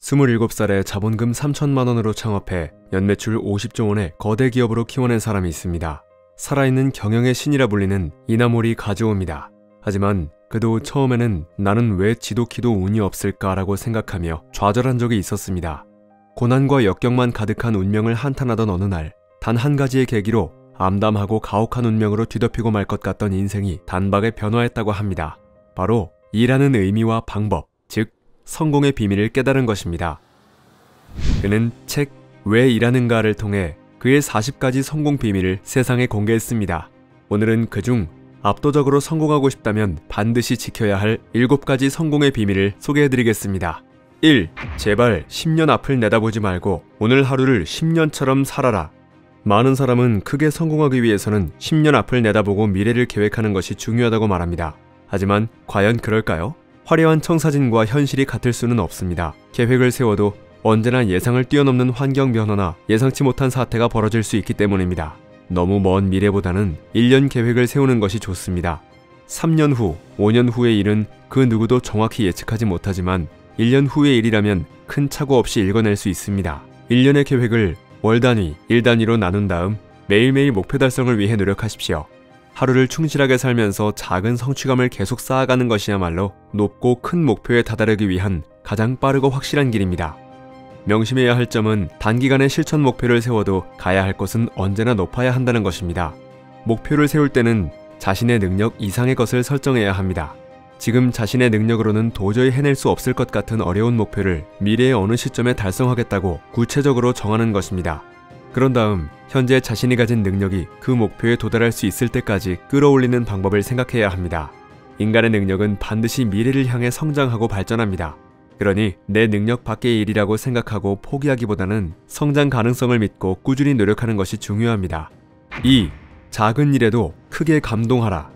27살에 자본금 3천만 원으로 창업해 연매출 50조 원의 거대 기업으로 키워낸 사람이 있습니다. 살아있는 경영의 신이라 불리는 이나모리 가즈오입니다. 하지만 그도 처음에는 나는 왜 지독히도 운이 없을까라고 생각하며 좌절한 적이 있었습니다. 고난과 역경만 가득한 운명을 한탄하던 어느 날, 단 한 가지의 계기로 암담하고 가혹한 운명으로 뒤덮이고 말 것 같던 인생이 단박에 변화했다고 합니다. 바로 일하는 의미와 방법, 즉 성공의 비밀을 깨달은 것입니다. 그는 책 왜 일하는가를 통해 그의 40가지 성공 비밀을 세상에 공개했습니다. 오늘은 그중 압도적으로 성공하고 싶다면 반드시 지켜야 할 7가지 성공의 비밀을 소개해드리겠습니다. 1. 제발 10년 앞을 내다보지 말고 오늘 하루를 10년처럼 살아라. 많은 사람은 크게 성공하기 위해서는 10년 앞을 내다보고 미래를 계획하는 것이 중요하다고 말합니다. 하지만 과연 그럴까요? 화려한 청사진과 현실이 같을 수는 없습니다. 계획을 세워도 언제나 예상을 뛰어넘는 환경 변화나 예상치 못한 사태가 벌어질 수 있기 때문입니다. 너무 먼 미래보다는 1년 계획을 세우는 것이 좋습니다. 3년 후, 5년 후의 일은 그 누구도 정확히 예측하지 못하지만 1년 후의 일이라면 큰 착오 없이 읽어낼 수 있습니다. 1년의 계획을 월 단위, 일 단위로 나눈 다음 매일매일 목표 달성을 위해 노력하십시오. 하루를 충실하게 살면서 작은 성취감을 계속 쌓아가는 것이야말로 높고 큰 목표에 다다르기 위한 가장 빠르고 확실한 길입니다. 명심해야 할 점은 단기간에 실천 목표를 세워도 가야 할 곳은 언제나 높아야 한다는 것입니다. 목표를 세울 때는 자신의 능력 이상의 것을 설정해야 합니다. 지금 자신의 능력으로는 도저히 해낼 수 없을 것 같은 어려운 목표를 미래의 어느 시점에 달성하겠다고 구체적으로 정하는 것입니다. 그런 다음 현재 자신이 가진 능력이 그 목표에 도달할 수 있을 때까지 끌어올리는 방법을 생각해야 합니다. 인간의 능력은 반드시 미래를 향해 성장하고 발전합니다. 그러니 내 능력 밖의 일이라고 생각하고 포기하기보다는 성장 가능성을 믿고 꾸준히 노력하는 것이 중요합니다. 2. 작은 일에도 크게 감동하라.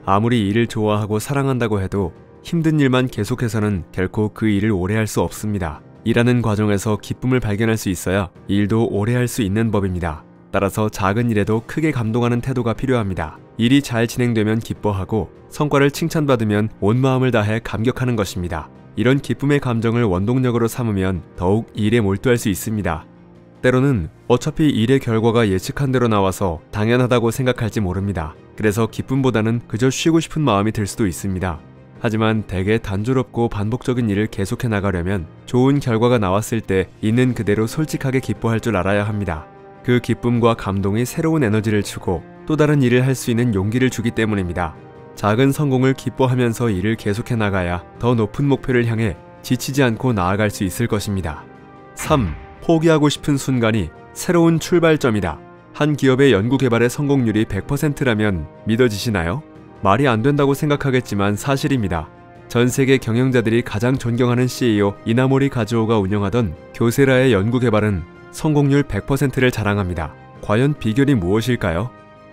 아무리 일을 좋아하고 사랑한다고 해도 힘든 일만 계속해서는 결코 그 일을 오래 할 수 없습니다. 일하는 과정에서 기쁨을 발견할 수 있어야 일도 오래 할 수 있는 법입니다. 따라서 작은 일에도 크게 감동하는 태도가 필요합니다. 일이 잘 진행되면 기뻐하고 성과를 칭찬받으면 온 마음을 다해 감격하는 것입니다. 이런 기쁨의 감정을 원동력으로 삼으면 더욱 일에 몰두할 수 있습니다. 때로는 어차피 일의 결과가 예측한 대로 나와서 당연하다고 생각할지 모릅니다. 그래서 기쁨보다는 그저 쉬고 싶은 마음이 들 수도 있습니다. 하지만 대개 단조롭고 반복적인 일을 계속해 나가려면 좋은 결과가 나왔을 때 있는 그대로 솔직하게 기뻐할 줄 알아야 합니다. 그 기쁨과 감동이 새로운 에너지를 주고 또 다른 일을 할 수 있는 용기를 주기 때문입니다. 작은 성공을 기뻐하면서 일을 계속해 나가야 더 높은 목표를 향해 지치지 않고 나아갈 수 있을 것입니다. 3. 포기하고 싶은 순간이 새로운 출발점이다. 한 기업의 연구개발의 성공률이 100%라면 믿어지시나요? 말이 안 된다고 생각하겠지만 사실입니다. 전 세계 경영자들이 가장 존경하는 CEO 이나모리 가즈오가 운영하던 교세라의 연구개발은 성공률 100%를 자랑합니다. 과연 비결이 무엇일까요?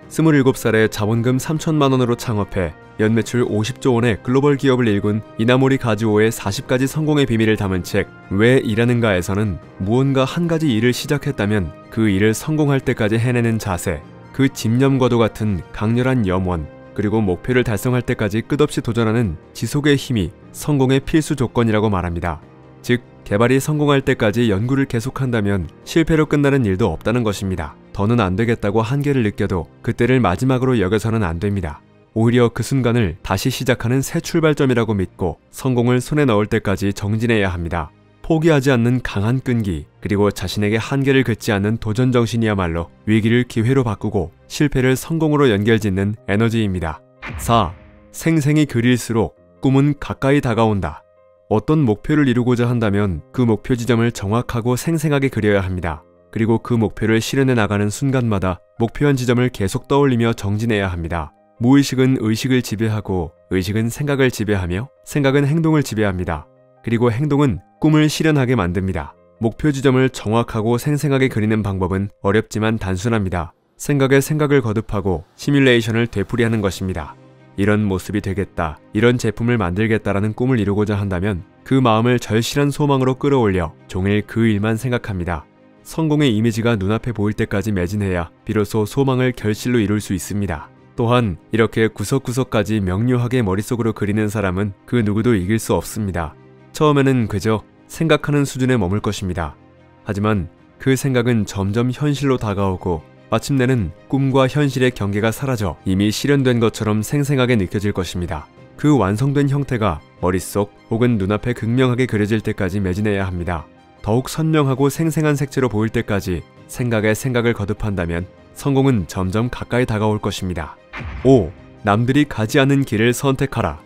27살에 자본금 3천만 원으로 창업해 연매출 50조 원의 글로벌 기업을 일군 이나모리 가즈오의 40가지 성공의 비밀을 담은 책 왜 일하는가에서는 무언가 한 가지 일을 시작했다면 그 일을 성공할 때까지 해내는 자세, 그 집념과도 같은 강렬한 염원, 그리고 목표를 달성할 때까지 끝없이 도전하는 지속의 힘이 성공의 필수 조건이라고 말합니다. 즉, 개발이 성공할 때까지 연구를 계속한다면 실패로 끝나는 일도 없다는 것입니다. 더는 안 되겠다고 한계를 느껴도 그때를 마지막으로 여겨서는 안 됩니다. 오히려 그 순간을 다시 시작하는 새 출발점이라고 믿고 성공을 손에 넣을 때까지 정진해야 합니다. 포기하지 않는 강한 끈기, 그리고 자신에게 한계를 긋지 않는 도전 정신이야말로 위기를 기회로 바꾸고 실패를 성공으로 연결짓는 에너지입니다. 4. 생생히 그릴수록 꿈은 가까이 다가온다. 어떤 목표를 이루고자 한다면 그 목표 지점을 정확하고 생생하게 그려야 합니다. 그리고 그 목표를 실현해 나가는 순간마다 목표한 지점을 계속 떠올리며 정진해야 합니다. 무의식은 의식을 지배하고 의식은 생각을 지배하며 생각은 행동을 지배합니다. 그리고 행동은 꿈을 실현하게 만듭니다. 목표 지점을 정확하고 생생하게 그리는 방법은 어렵지만 단순합니다. 생각에 생각을 거듭하고 시뮬레이션을 되풀이하는 것입니다. 이런 모습이 되겠다, 이런 제품을 만들겠다라는 꿈을 이루고자 한다면 그 마음을 절실한 소망으로 끌어올려 종일 그 일만 생각합니다. 성공의 이미지가 눈앞에 보일 때까지 매진해야 비로소 소망을 결실로 이룰 수 있습니다. 또한 이렇게 구석구석까지 명료하게 머릿속으로 그리는 사람은 그 누구도 이길 수 없습니다. 처음에는 그저 생각하는 수준에 머물 것입니다. 하지만 그 생각은 점점 현실로 다가오고 마침내는 꿈과 현실의 경계가 사라져 이미 실현된 것처럼 생생하게 느껴질 것입니다. 그 완성된 형태가 머릿속 혹은 눈앞에 극명하게 그려질 때까지 매진해야 합니다. 더욱 선명하고 생생한 색채로 보일 때까지 생각에 생각을 거듭한다면 성공은 점점 가까이 다가올 것입니다. 5. 남들이 가지 않는 길을 선택하라.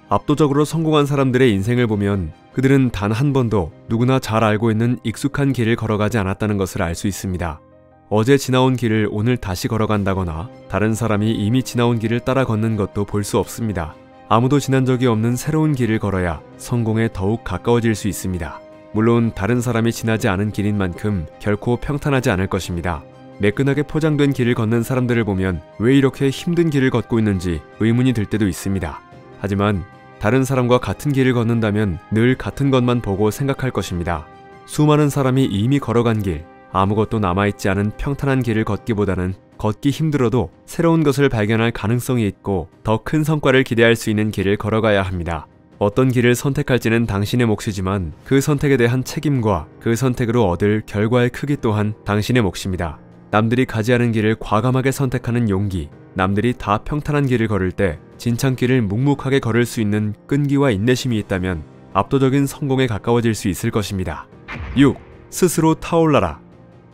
압도적으로 성공한 사람들의 인생을 보면 그들은 단 한 번도 누구나 잘 알고 있는 익숙한 길을 걸어가지 않았다는 것을 알 수 있습니다. 어제 지나온 길을 오늘 다시 걸어간다거나 다른 사람이 이미 지나온 길을 따라 걷는 것도 볼 수 없습니다. 아무도 지난 적이 없는 새로운 길을 걸어야 성공에 더욱 가까워질 수 있습니다. 물론 다른 사람이 지나지 않은 길인 만큼 결코 평탄하지 않을 것입니다. 매끈하게 포장된 길을 걷는 사람들을 보면 왜 이렇게 힘든 길을 걷고 있는지 의문이 들 때도 있습니다. 하지만 다른 사람과 같은 길을 걷는다면 늘 같은 것만 보고 생각할 것입니다. 수많은 사람이 이미 걸어간 길, 아무것도 남아있지 않은 평탄한 길을 걷기보다는 걷기 힘들어도 새로운 것을 발견할 가능성이 있고 더 큰 성과를 기대할 수 있는 길을 걸어가야 합니다. 어떤 길을 선택할지는 당신의 몫이지만 그 선택에 대한 책임과 그 선택으로 얻을 결과의 크기 또한 당신의 몫입니다. 남들이 가지 않은 길을 과감하게 선택하는 용기, 남들이 다 평탄한 길을 걸을 때 진창길을 묵묵하게 걸을 수 있는 끈기와 인내심이 있다면 압도적인 성공에 가까워질 수 있을 것입니다. 6. 스스로 타올라라.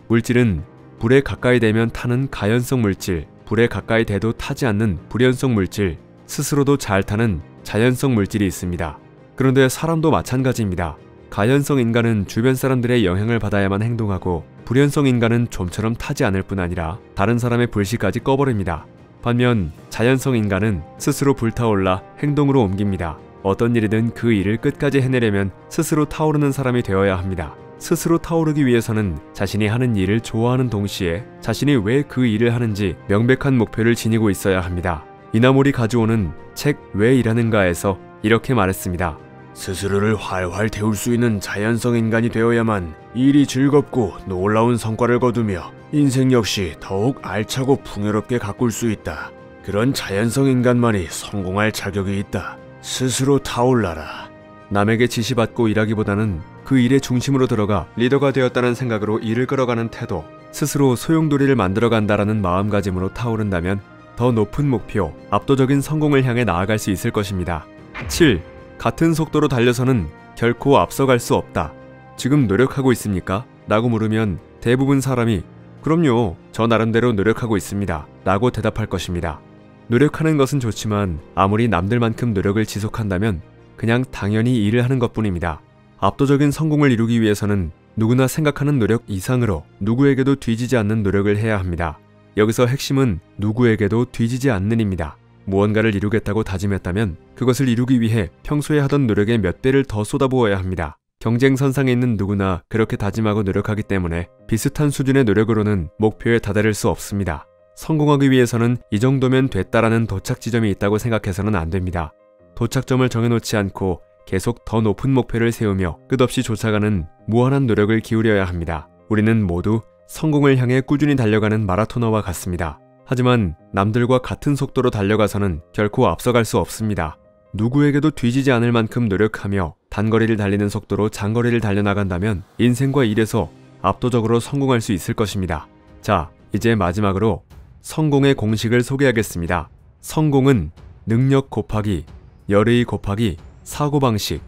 물질은 불에 가까이 되면 타는 가연성 물질, 불에 가까이 돼도 타지 않는 불연성 물질, 스스로도 잘 타는 자연성 물질이 있습니다. 그런데 사람도 마찬가지입니다. 가연성 인간은 주변 사람들의 영향을 받아야만 행동하고 불연성 인간은 좀처럼 타지 않을 뿐 아니라 다른 사람의 불씨까지 꺼버립니다. 반면 자연성 인간은 스스로 불타올라 행동으로 옮깁니다. 어떤 일이든 그 일을 끝까지 해내려면 스스로 타오르는 사람이 되어야 합니다. 스스로 타오르기 위해서는 자신이 하는 일을 좋아하는 동시에 자신이 왜 그 일을 하는지 명백한 목표를 지니고 있어야 합니다. 이나모리 가즈오는 책 왜 일하는가에서 이렇게 말했습니다. 스스로를 활활 태울 수 있는 자연성 인간이 되어야만 일이 즐겁고 놀라운 성과를 거두며 인생 역시 더욱 알차고 풍요롭게 가꿀 수 있다. 그런 자연성 인간만이 성공할 자격이 있다. 스스로 타올라라. 남에게 지시받고 일하기보다는 그 일의 중심으로 들어가 리더가 되었다는 생각으로 일을 끌어가는 태도, 스스로 소용돌이를 만들어간다라는 마음가짐으로 타오른다면 더 높은 목표, 압도적인 성공을 향해 나아갈 수 있을 것입니다. 7. 같은 속도로 달려서는 결코 앞서갈 수 없다. 지금 노력하고 있습니까? 라고 물으면 대부분 사람이 그럼요, 저 나름대로 노력하고 있습니다. 라고 대답할 것입니다. 노력하는 것은 좋지만 아무리 남들만큼 노력을 지속한다면 그냥 당연히 일을 하는 것뿐입니다. 압도적인 성공을 이루기 위해서는 누구나 생각하는 노력 이상으로 누구에게도 뒤지지 않는 노력을 해야 합니다. 여기서 핵심은 누구에게도 뒤지지 않는입니다. 무언가를 이루겠다고 다짐했다면 그것을 이루기 위해 평소에 하던 노력의 몇 배를 더 쏟아부어야 합니다. 경쟁선상에 있는 누구나 그렇게 다짐하고 노력하기 때문에 비슷한 수준의 노력으로는 목표에 다다를 수 없습니다. 성공하기 위해서는 이 정도면 됐다라는 도착 지점이 있다고 생각해서는 안 됩니다. 도착점을 정해놓지 않고 계속 더 높은 목표를 세우며 끝없이 쫓아가는 무한한 노력을 기울여야 합니다. 우리는 모두 성공을 향해 꾸준히 달려가는 마라토너와 같습니다. 하지만 남들과 같은 속도로 달려가서는 결코 앞서갈 수 없습니다. 누구에게도 뒤지지 않을 만큼 노력하며 단거리를 달리는 속도로 장거리를 달려나간다면 인생과 일에서 압도적으로 성공할 수 있을 것입니다. 자, 이제 마지막으로 성공의 공식을 소개하겠습니다. 성공은 능력 곱하기 열의 곱하기 사고방식.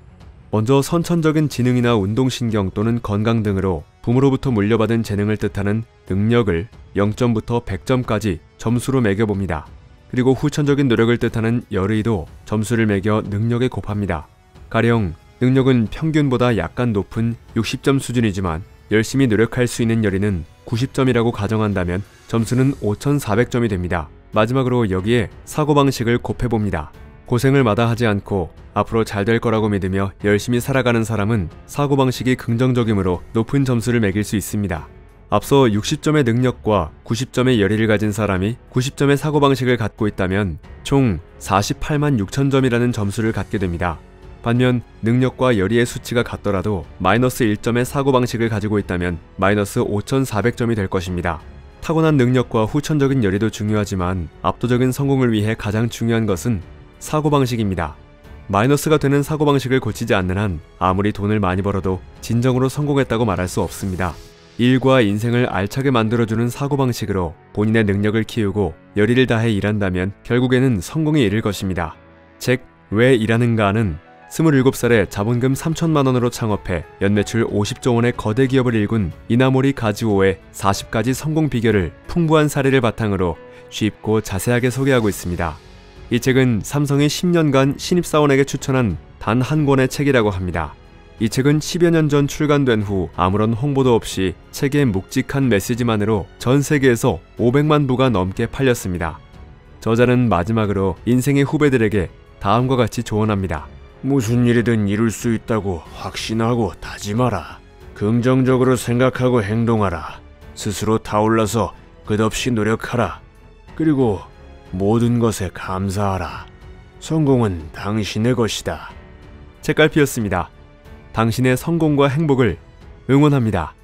먼저 선천적인 지능이나 운동신경 또는 건강 등으로 부모로부터 물려받은 재능을 뜻하는 능력을 0점부터 100점까지 점수로 매겨봅니다. 그리고 후천적인 노력을 뜻하는 열의도 점수를 매겨 능력에 곱합니다. 가령 능력은 평균보다 약간 높은 60점 수준이지만 열심히 노력할 수 있는 열의는 90점이라고 가정한다면 점수는 5400점이 됩니다. 마지막으로 여기에 사고방식을 곱해봅니다. 고생을 마다하지 않고 앞으로 잘 될 거라고 믿으며 열심히 살아가는 사람은 사고방식이 긍정적이므로 높은 점수를 매길 수 있습니다. 앞서 60점의 능력과 90점의 열의를 가진 사람이 90점의 사고방식을 갖고 있다면 총 48만 6천 점이라는 점수를 갖게 됩니다. 반면 능력과 열의의 수치가 같더라도 마이너스 1점의 사고방식을 가지고 있다면 마이너스 5,400점이 될 것입니다. 타고난 능력과 후천적인 열의도 중요하지만 압도적인 성공을 위해 가장 중요한 것은 사고방식입니다. 마이너스가 되는 사고방식을 고치지 않는 한 아무리 돈을 많이 벌어도 진정으로 성공했다고 말할 수 없습니다. 일과 인생을 알차게 만들어주는 사고방식으로 본인의 능력을 키우고 열의를 다해 일한다면 결국에는 성공에 이를 것입니다. 책 왜 일하는가는 27살에 자본금 3천만 원으로 창업해 연매출 50조 원의 거대 기업을 일군 이나모리 가즈오의 40가지 성공 비결을 풍부한 사례를 바탕으로 쉽고 자세하게 소개하고 있습니다. 이 책은 삼성이 10년간 신입사원에게 추천한 단 한 권의 책이라고 합니다. 이 책은 10여 년 전 출간된 후 아무런 홍보도 없이 책의 묵직한 메시지만으로 전 세계에서 500만 부가 넘게 팔렸습니다. 저자는 마지막으로 인생의 후배들에게 다음과 같이 조언합니다. 무슨 일이든 이룰 수 있다고 확신하고 다짐하라. 긍정적으로 생각하고 행동하라. 스스로 타올라서 끝없이 노력하라. 그리고 모든 것에 감사하라. 성공은 당신의 것이다. 책갈피였습니다. 당신의 성공과 행복을 응원합니다.